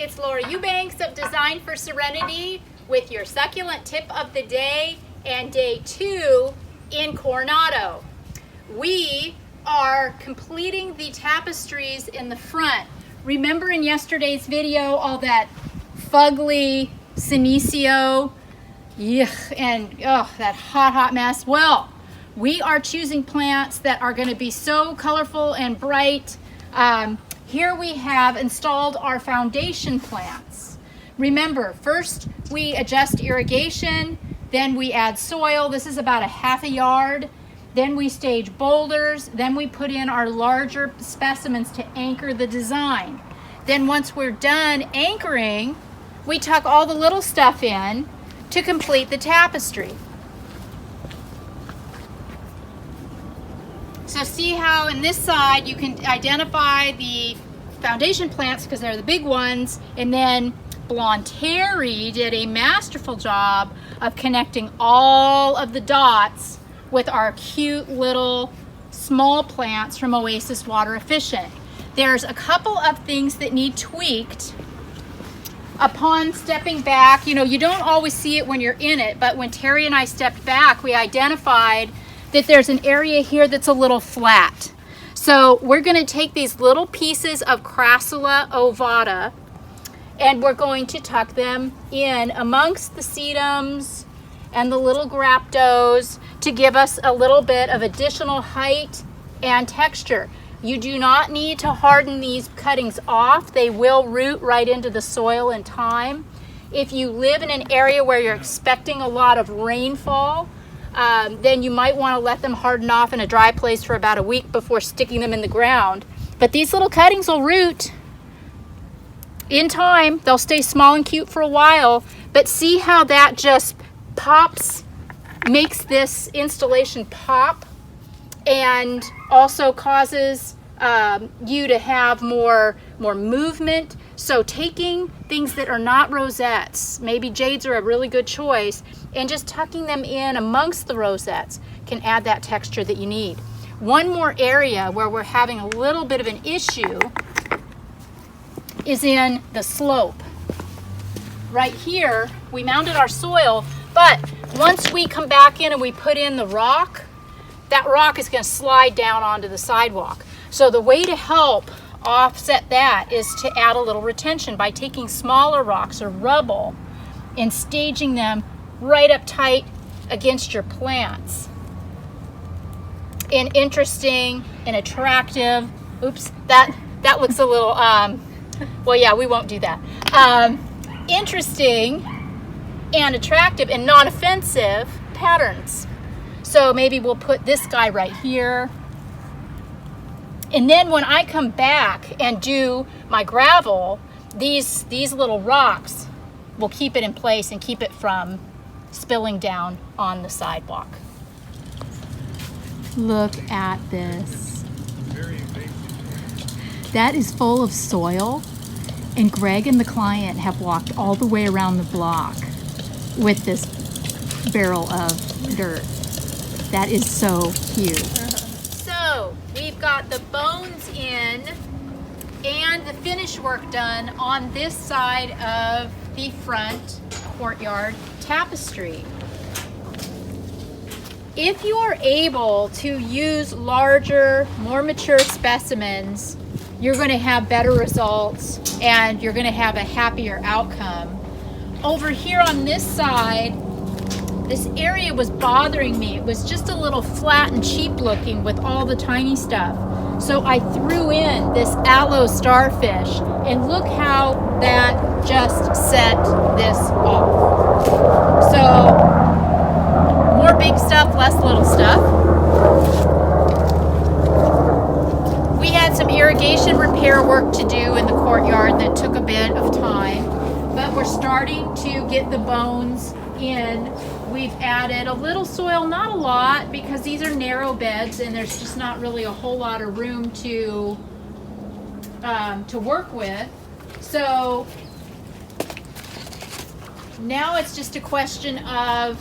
it's Laura Eubanks of Design for Serenity with your succulent tip of the day and day 2 in Coronado. We are completing the tapestries in the front. Remember in yesterday's video all that fugly Senecio, and that hot mess? Well, we are choosing plants that are going to be so colorful and bright. Here we have installed our foundation plants. Remember, first we adjust irrigation, then we add soil. This is about a ½ yard. Then we stage boulders. Then we put in our larger specimens to anchor the design. Then once we're done anchoring, we tuck all the little stuff in to complete the tapestry. So see how in this side you can identify the foundation plants because they're the big ones, and then Blonde Terry did a masterful job of connecting all of the dots with our cute little small plants from Oasis Water Efficient. There's a couple of things that need tweaked. Upon stepping back, you don't always see it when you're in it, but when Terry and I stepped back, we identified that there's an area here that's a little flat. So we're going to take these little pieces of Crassula ovata and we're going to tuck them in amongst the sedums and the little graptos to give us a little bit of additional height and texture. You do not need to harden these cuttings off. They will root right into the soil in time. If you live in an area where you're expecting a lot of rainfall, then you might want to let them harden off in a dry place for about a week before sticking them in the ground. But these little cuttings will root in time. They'll stay small and cute for a while, but see how that just pops, makes this installation pop, and also causes you to have more movement. So taking things that are not rosettes, maybe jades are a really good choice, and just tucking them in amongst the rosettes can add that texture that you need. One more area where we're having a little bit of an issue is in the slope. Right here, we mounded our soil, but once we come back in and we put in the rock, that rock is going to slide down onto the sidewalk. So the way to help offset that is to add a little retention by taking smaller rocks or rubble and staging them right up tight against your plants. And interesting and attractive, oops, that looks a little, well, yeah, we won't do that. Interesting and attractive and non-offensive patterns. So maybe we'll put this guy right here. And then when I come back and do my gravel, these little rocks will keep it in place and keep it from spilling down on the sidewalk. Look at this. That is full of soil, and Greg and the client have walked all the way around the block with this barrel of dirt. That is so cute. So we've got the bones in and the finish work done on this side of the front courtyard tapestry. If you are able to use larger, more mature specimens, you're going to have better results and you're going to have a happier outcome. Over here on this side, this area was bothering me. It was just a little flat and cheap looking with all the tiny stuff. So I threw in this aloe starfish, and look how that just set this off. So more big stuff, less little stuff. We had some irrigation repair work to do in the courtyard that took a bit of time, but we're starting to get the bones in. We've added a little soil, not a lot, because these are narrow beds and there's just not really a whole lot of room to work with. So now it's just a question of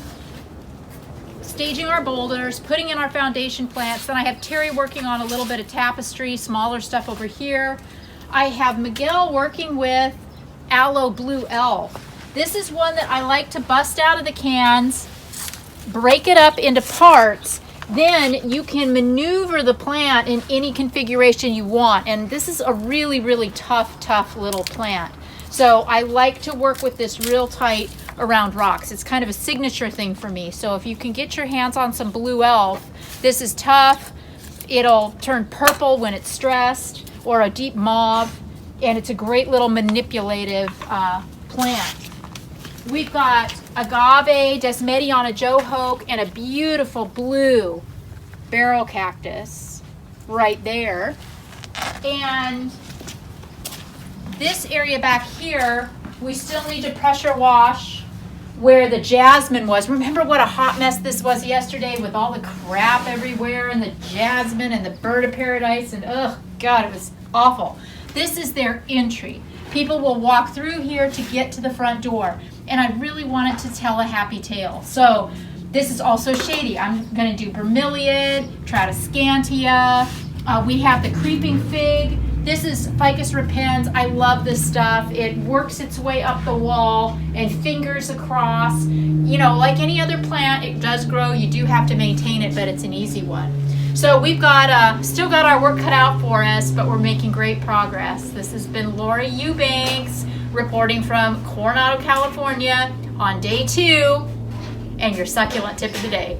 staging our boulders, putting in our foundation plants. Then I have Terry working on a little bit of tapestry, smaller stuff over here. I have Miguel working with aloe blue elf. This is one that I like to bust out of the cans, break it up into parts. Then you can maneuver the plant in any configuration you want. And this is a really, really tough little plant. So I like to work with this real tight around rocks. It's kind of a signature thing for me. So if you can get your hands on some blue elf, this is tough. It'll turn purple when it's stressed, or a deep mauve. And it's a great little manipulative plant. We've got agave, Desmediana Joe Hoke, and a beautiful blue barrel cactus right there. And this area back here, we still need to pressure wash where the jasmine was. Remember what a hot mess this was yesterday with all the crap everywhere and the jasmine and the bird of paradise, and oh God, it was awful. This is their entry. People will walk through here to get to the front door. And I really wanted to tell a happy tale. So this is also shady. I'm going to do bromeliad, tradescantia. We have the creeping fig. This is ficus repens. I love this stuff. It works its way up the wall and fingers across. You know, like any other plant, it does grow. You do have to maintain it, but it's an easy one. So we've got still got our work cut out for us, but we're making great progress. This has been Lori Eubanks reporting from Coronado, California on day 2, and your succulent tip of the day.